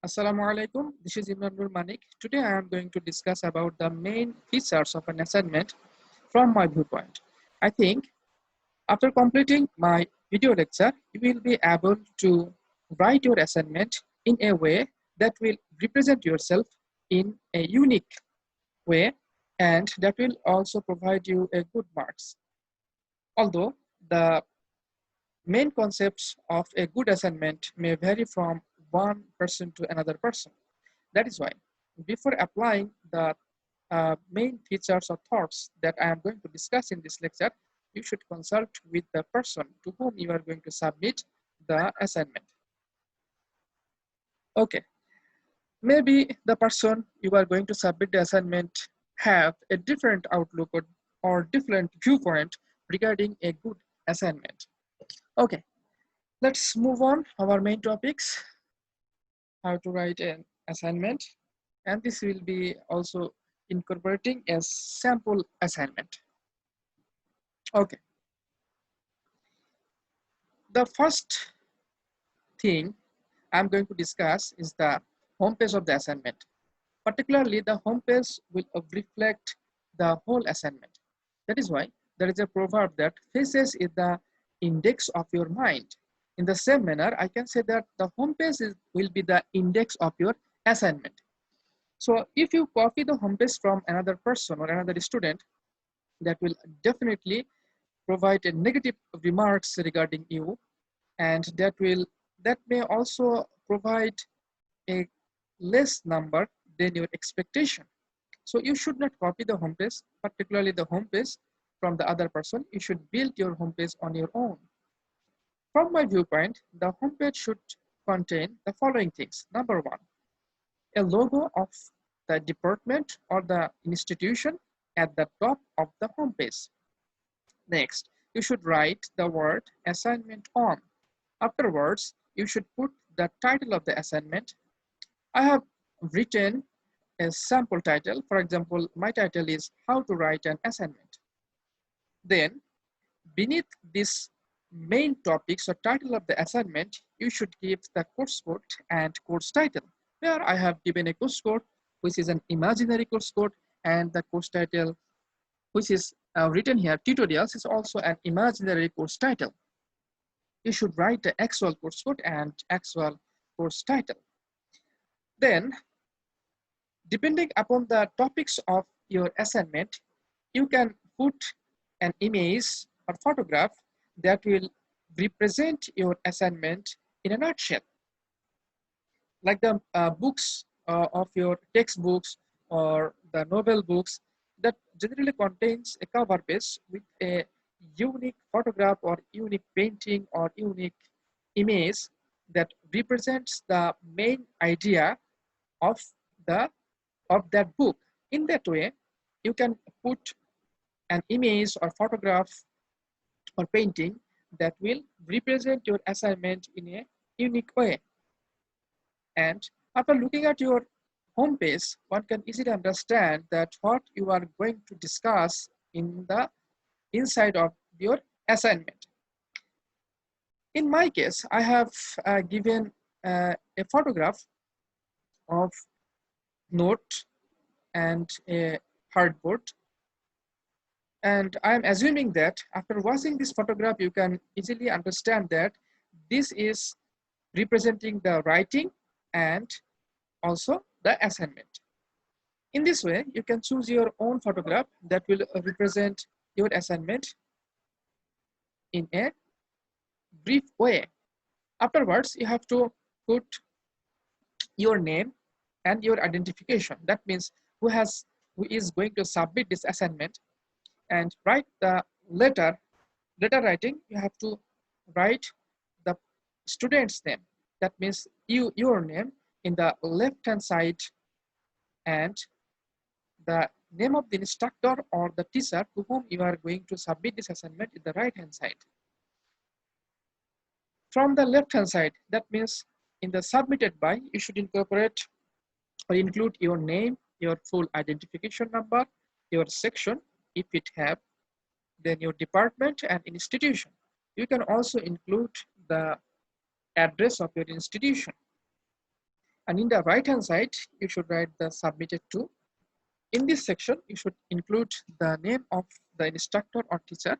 Assalamu alaikum. This is Imranul Manik. Today I am going to discuss about the main features of an assignment from my viewpoint. I think after completing my video lecture, you will be able to write your assignment in a way that will represent yourself in a unique way, and that will also provide you a good marks. Although the main concepts of a good assignment may vary from one person to another person. That is why, before applying the main features or thoughts that I am going to discuss in this lecture, you should consult with the person to whom you are going to submit the assignment. Okay, maybe the person you are going to submit the assignment have a different outlook or different viewpoint regarding a good assignment. Okay, let's move on our main topics, how to write an assignment. And this will be also incorporating a sample assignment. Okay, the first thing I'm going to discuss is the homepage of the assignment. Particularly, the homepage will reflect the whole assignment. That is why there is a proverb that faces is the index of your mind. In the same manner, I can say that the homepage will be the index of your assignment. So if you copy the homepage from another person or another student, that will definitely provide a negative remarks regarding you, and that may also provide a less number than your expectation. So you should not copy the homepage, particularly the homepage from the other person. You should build your homepage on your own. From my viewpoint, the homepage should contain the following things. Number one, a logo of the department or the institution at the top of the homepage. Next, you should write the word assignment on. Afterwards, you should put the title of the assignment. I have written a sample title. For example, my title is How to Write an Assignment. Then, beneath this main topics or title of the assignment, you should give the course code and course title. Here I have given a course code, which is an imaginary course code, and the course title, which is written here, tutorials, is also an imaginary course title. You should write the actual course code and actual course title. Then, depending upon the topics of your assignment, you can put an image or photograph that will represent your assignment in a nutshell. Like the books of your textbooks or the novel books that generally contains a cover page with a unique photograph or unique painting or unique image that represents the main idea of that book. In that way, you can put an image or photograph or painting that will represent your assignment in a unique way. And after looking at your homepage, one can easily understand that what you are going to discuss in the inside of your assignment. In my case, I have given a photograph of note and a hardboard. And I'm assuming that after watching this photograph, you can easily understand that this is representing the writing and also the assignment. In this way, you can choose your own photograph that will represent your assignment in a brief way. Afterwards, you have to put your name and your identification. That means who is going to submit this assignment, and write the letter writing. You have to write the student's name. That means your name in the left hand side, and the name of the instructor or the teacher to whom you are going to submit this assignment in the right hand side. From the left hand side, that means in the submitted by, you should incorporate or include your name, your full identification number, your section if it have, then your department and institution. You can also include the address of your institution. And in the right hand side, you should write the submitted to. In this section, you should include the name of the instructor or teacher,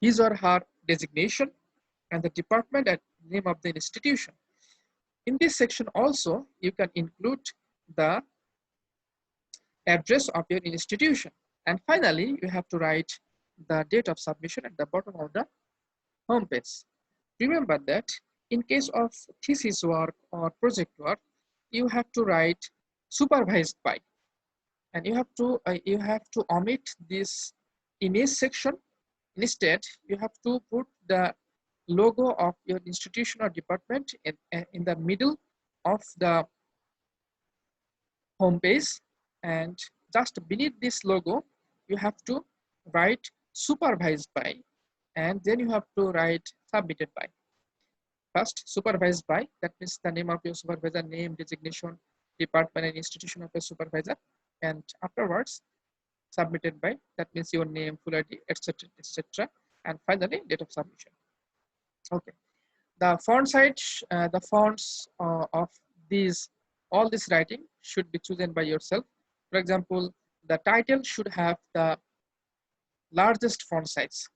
his or her designation, and the department and name of the institution. In this section also, you can include the address of your institution. And finally, you have to write the date of submission at the bottom of the home page. Remember that in case of thesis work or project work, you have to write supervised by, and you have to omit this image section. Instead, you have to put the logo of your institution or department in the middle of the home page, and just beneath this logo, you have to write supervised by, and then you have to write submitted by. First, supervised by, that means the name of your supervisor, name, designation, department, and institution of your supervisor. And afterwards, submitted by, that means your name, full ID, etc., etc. And finally, date of submission. Okay. The font size, the fonts of all this writing should be chosen by yourself. For example, the title should have the largest font size,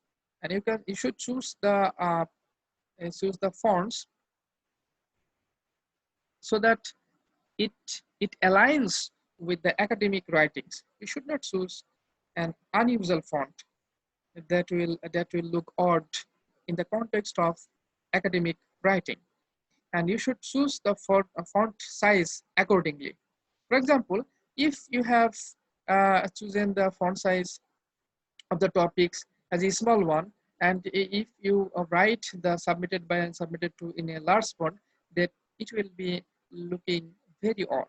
and you should choose the fonts so that it aligns with the academic writings. You should not choose an unusual font that will look odd in the context of academic writing, and you should choose the font size accordingly. For example, if you have chosen the font size of the topics as a small one, and if you write the submitted by and submitted to in a large font, that it will be looking very odd.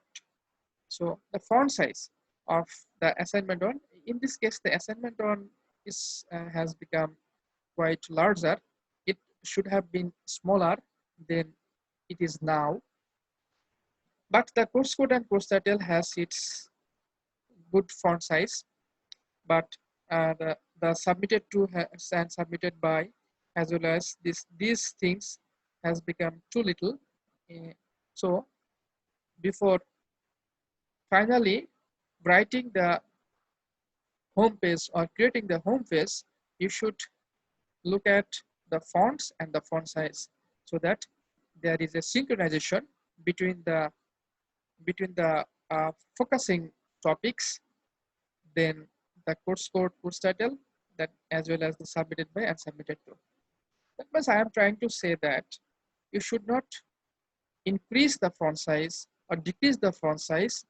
So the font size of the assignment one, in this case, the assignment one has become quite larger. It should have been smaller than it is now. But the course code and course title has its good font size, but the submitted to and submitted by, as well as these things has become too little. So before finally writing the home page or creating the home page, you should look at the fonts and the font size so that there is a synchronization between the focusing topics, then the course code, course title, that as well as the submitted by and submitted to. That means I am trying to say that you should not increase the font size or decrease the font size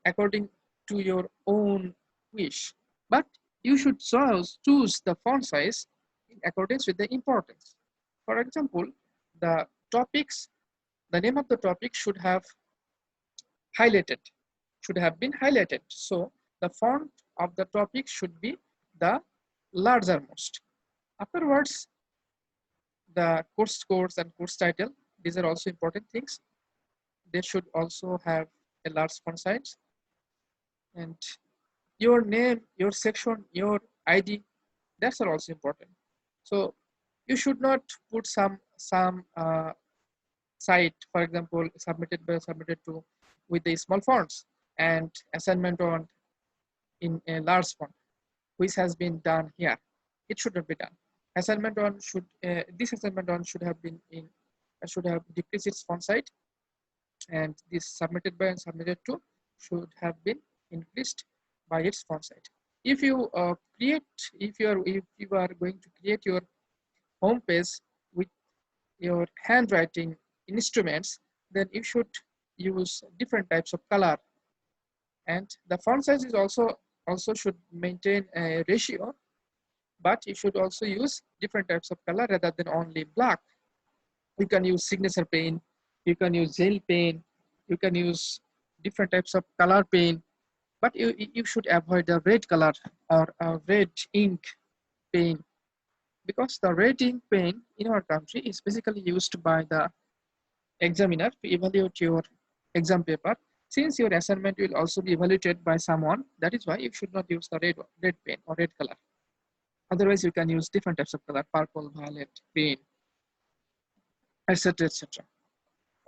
according to your own wish, but you should choose the font size in accordance with the importance. For example, the topics, the name of the topic should have been highlighted. So the font of the topic should be the largermost. Afterwards, the course and course title, these are also important things. They should also have a large font size. And your name, your section, your ID, that's also important. So you should not put some site, for example, submitted by, submitted to, with the small fonts, and assignment on in a large font, which has been done here. It should not be done. Assignment on should this assignment on should have been in should have decreased its font size, and this submitted by and submitted to should have been increased by its font size. If you if you are going to create your home page with your handwriting instruments, then you should use different types of color, and the font size is also should maintain a ratio, but you should also use different types of color rather than only black. You can use signature pen, you can use gel pen, you can use different types of color pen, but you should avoid the red color or red ink pen, because the red ink pen in our country is basically used by the examiner to evaluate your exam paper. Since your assignment will also be evaluated by someone, that is why you should not use the red pen or red color. Otherwise, you can use different types of color, purple, violet, green, etc., etc.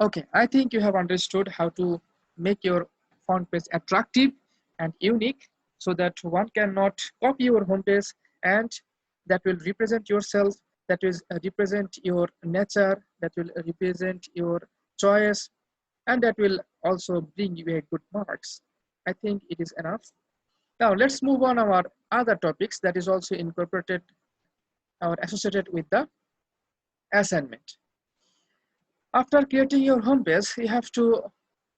Okay, I think you have understood how to make your front page attractive and unique so that one cannot copy your homepage, and that will represent yourself, that will represent your nature, that will represent your choice, and that will also bring you a good marks. I think it is enough. Now let's move on our other topics that is also incorporated or associated with the assignment. After creating your homepage, you have to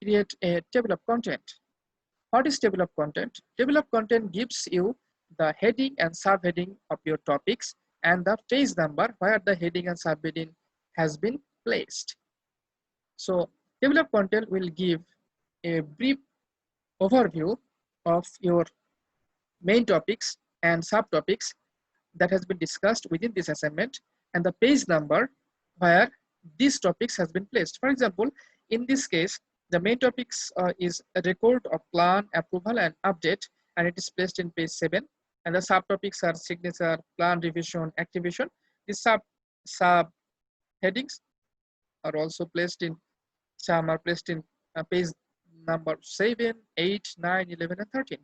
create a table of content. What is table of content? Table of content gives you the heading and subheading of your topics and the page number where the heading and subheading has been placed. So table of content will give a brief overview of your main topics and subtopics that has been discussed within this assignment, and the page number where these topics has been placed. For example, in this case, the main topics is a record of plan, approval, and update, and it is placed in page 7. And the subtopics are signature, plan, revision, activation. These sub headings are also placed in, some are placed in page number 7, 8, 9, 11, and 13.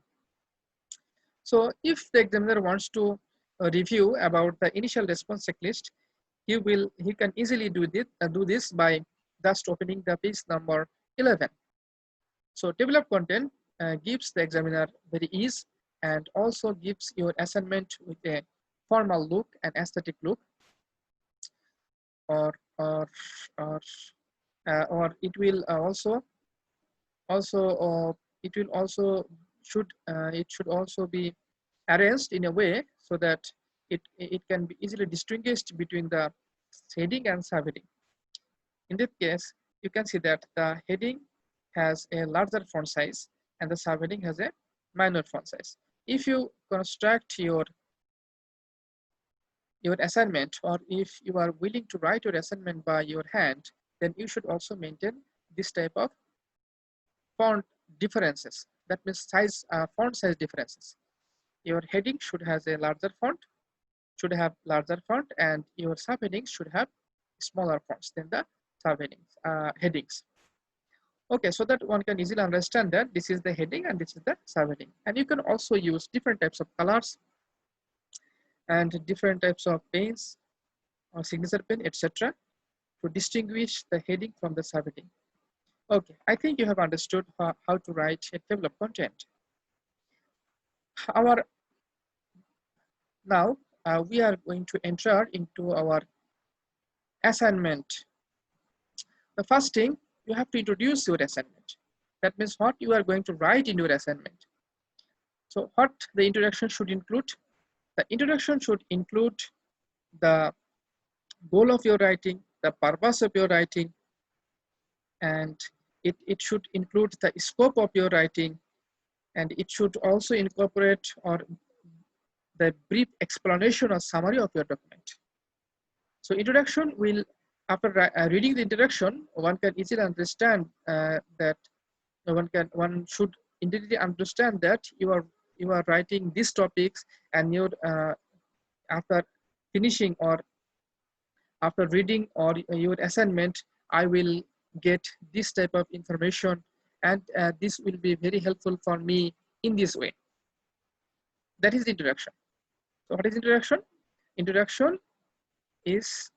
So if the examiner wants to review about the initial response checklist, he can easily do this by just opening the page number 11. So table of content gives the examiner very ease and also gives your assignment with a formal look and aesthetic look, or or or, or it will it will also it should also be arranged in a way so that it can be easily distinguished between the heading and subheading. In this case, you can see that the heading has a larger font size and the subheading has a minor font size. If you construct your assignment, or if you are willing to write your assignment by your hand, then you should also maintain this type of font differences. That means font size differences. Your heading should have a larger font, and your subheadings should have smaller fonts than the headings. Okay, so that one can easily understand that this is the heading and this is the subheading. And you can also use different types of colors and different types of pens or signature pen, etc., to distinguish the heading from the subheading. Okay, I think you have understood how to write a table of content. Now we are going to enter into our assignment. The first thing, you have to introduce your assignment. That means what you are going to write in your assignment. So what the introduction should include? The introduction should include the goal of your writing, the purpose of your writing, and it should include the scope of your writing, and it should also incorporate or the brief explanation or summary of your document. So introduction will, after reading the introduction, one can easily understand that one should indeed understand that you are writing these topics, and you're after finishing or after reading or your assignment, I will get this type of information, and this will be very helpful for me in this way. That is the introduction. So what is introduction? Introduction is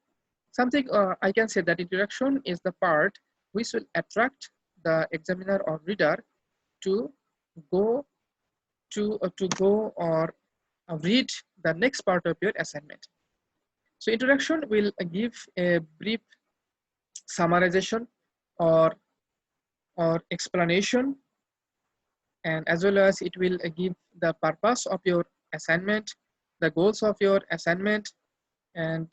something, I can say that introduction is the part which will attract the examiner or reader to go or read the next part of your assignment. So introduction will give a brief summarization or explanation, and as well as it will give the purpose of your assignment, the goals of your assignment, and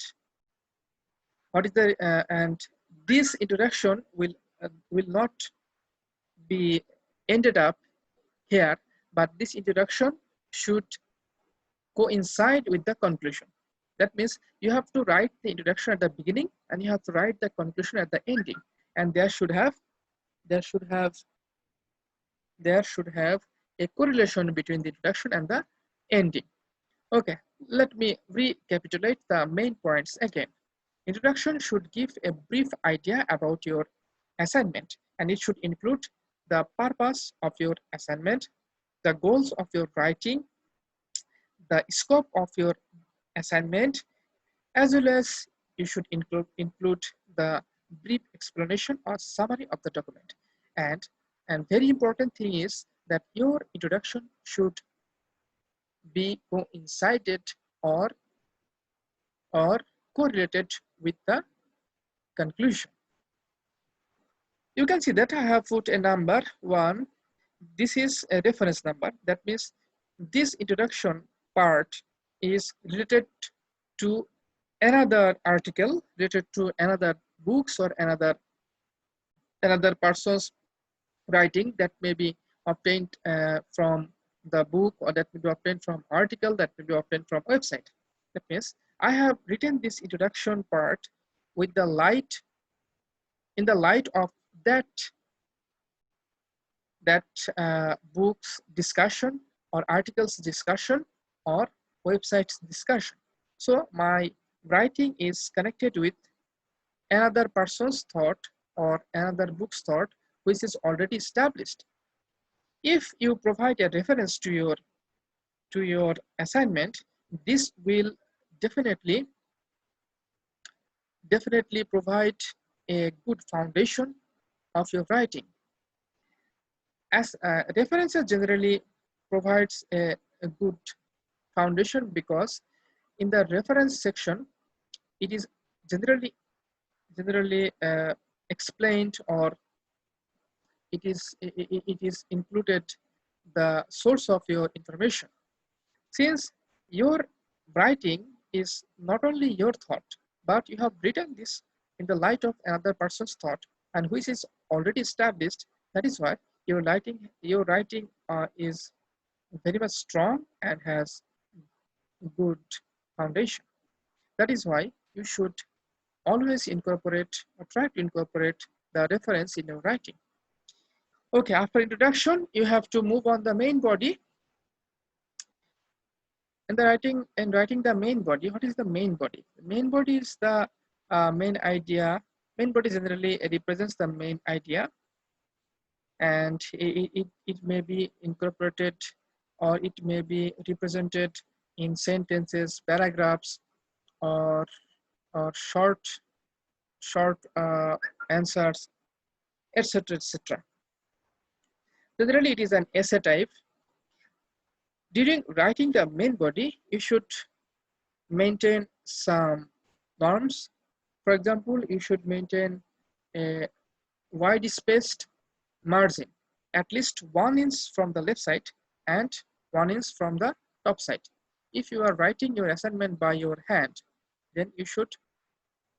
what is the and this introduction will not be ended up here, but this introduction should coincide with the conclusion. That means you have to write the introduction at the beginning and you have to write the conclusion at the ending, and there should have a correlation between the introduction and the ending. Okay, let me recapitulate the main points again. Introduction should give a brief idea about your assignment, and it should include the purpose of your assignment, the goals of your writing, the scope of your assignment, as well as you should include the brief explanation or summary of the document. And very important thing is that your introduction should be coincided or correlated with the conclusion. You can see that I have put a number 1. This is a reference number. That means this introduction part is related to another article, related to another books or another person's writing that may be obtained from the book, or that may be obtained from article, that may be obtained from website. That means I have written this introduction part with the light, in the light of that book's discussion or articles discussion or website's discussion. So my writing is connected with another person's thought or another book's thought which is already established. If you provide a reference to your assignment, this will definitely provide a good foundation of your writing. As references generally provides a good foundation, because in the reference section it is generally explained, or it is included the source of your information. Since your writing is not only your thought, but you have written this in the light of another person's thought, and which is already established, that is why your writing is very much strong and has good foundation. That is why you should always incorporate or try to incorporate the reference in your writing. Okay, after introduction, you have to move on the main body. And writing the main body, what is the main body? The main body is the main idea. Main body generally represents the main idea, and it may be incorporated or it may be represented in sentences, paragraphs, or short answers, etc., etc. Generally, it is an essay type. During writing the main body, you should maintain some norms. For example, you should maintain a wide spaced margin, at least 1 inch from the left side and 1 inch from the top side. If you are writing your assignment by your hand, then you should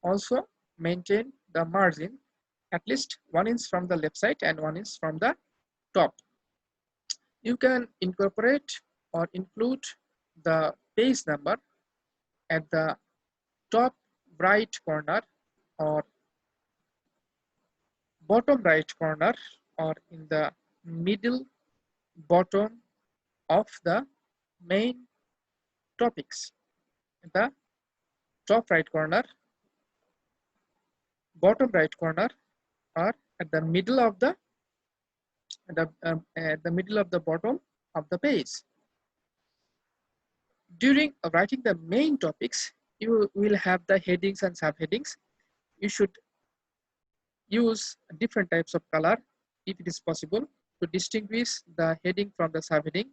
also maintain the margin at least 1 inch from the left side and 1 inch from the top. You can incorporate or include the page number at the top right corner or bottom right corner, or in the middle bottom of the main topics. In the top right corner, bottom right corner, or at the middle of the middle of the bottom of the page. During writing the main topics, you will have the headings and subheadings. You should use different types of color if it is possible to distinguish the heading from the subheading.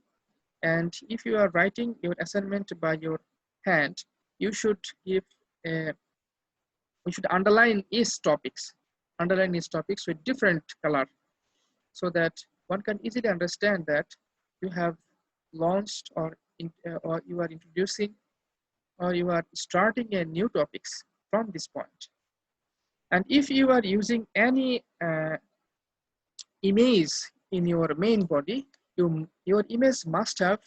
And if you are writing your assignment by your hand, you should give we should underline each topics with different color, so that one can easily understand that you have launched or you are introducing or you are starting a new topics from this point. And if you are using any image in your main body, your image must have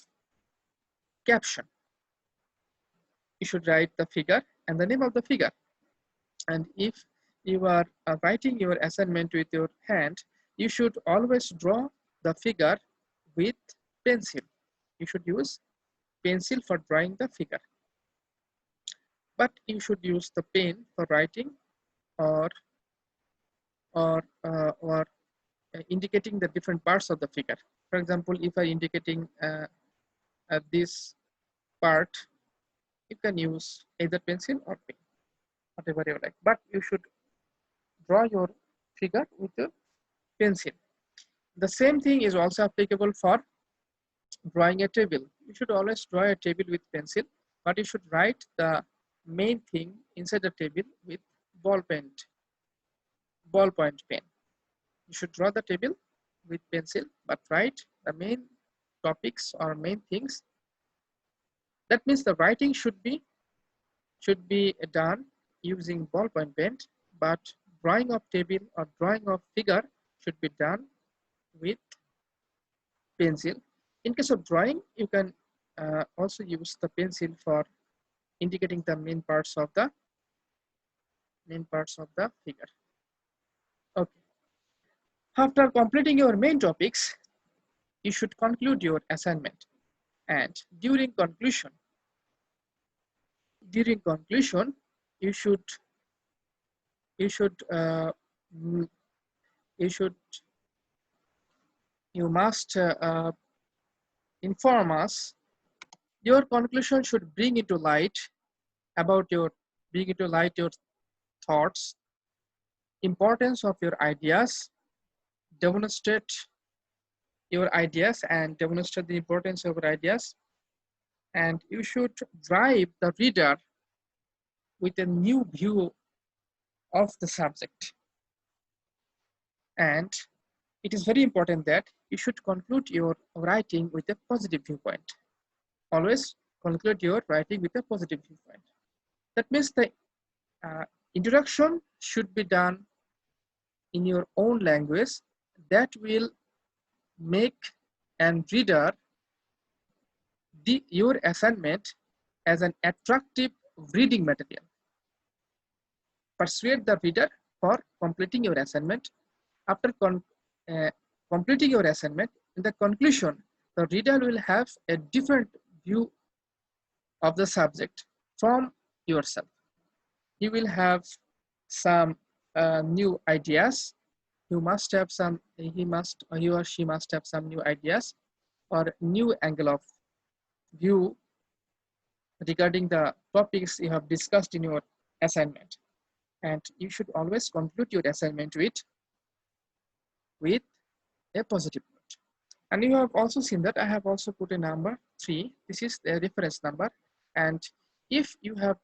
caption. You should write the figure and the name of the figure. And if you are writing your assignment with your hand, you should always draw the figure with pencil. You should use pencil for drawing the figure, but you should use the pen for writing, or or indicating the different parts of the figure. For example, if I indicating this part, you can use either pencil or pen, whatever you like, but you should draw your figure with a pencil. The same thing is also applicable for drawing a table. You should always draw a table with pencil, but you should write the main thing inside the table with ballpoint pen. You should draw the table with pencil, but write the main topics or main things. That means the writing should be done using ballpoint pen, but drawing of table or drawing of figure should be done with pencil. In case of drawing, you can also use the pencil for indicating the main parts of the figure. Okay. After completing your main topics, you should conclude your assignment. And during conclusion, you should you should you should you must inform us. Your conclusion should bring into light your thoughts, importance of your ideas, demonstrate your ideas and demonstrate the importance of your ideas, and you should drive the reader with a new view of the subject. And it is very important that you should conclude your writing with a positive viewpoint. Always conclude your writing with a positive viewpoint. That means the introduction should be done in your own language that will make and reader your assignment as an attractive reading material. Persuade the reader for completing your assignment. After completing your assignment, in the conclusion, the reader will have a different view of the subject from yourself. He will have some new ideas. He or she must have some new ideas or new angle of view regarding the topics you have discussed in your assignment. And you should always conclude your assignment with a positive note. And you have also seen that I have also put a number 3. This is the reference number. And if you are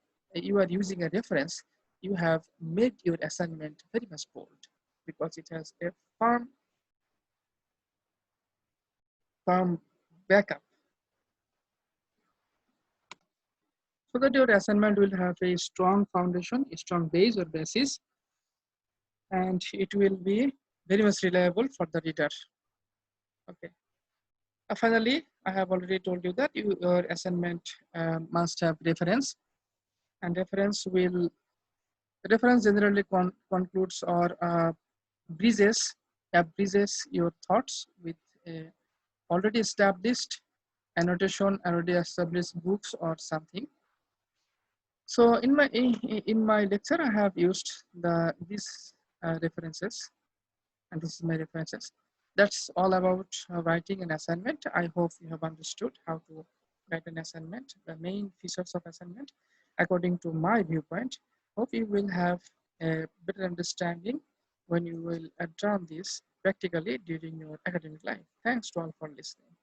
using a reference, you have made your assignment very much bold because it has a firm backup, so that your assignment will have a strong foundation, a strong base or basis, and it will be very much reliable for the reader. Okay. Finally, I have already told you that your assignment must have reference, and reference generally concludes or breezes your thoughts with already established annotation, already established books or something. So in my lecture, I have used these references, and this is my references. That's all about writing an assignment. I hope you have understood how to write an assignment, the main features of assignment, according to my viewpoint. Hope you will have a better understanding when you will learn this practically during your academic life. Thanks to all for listening.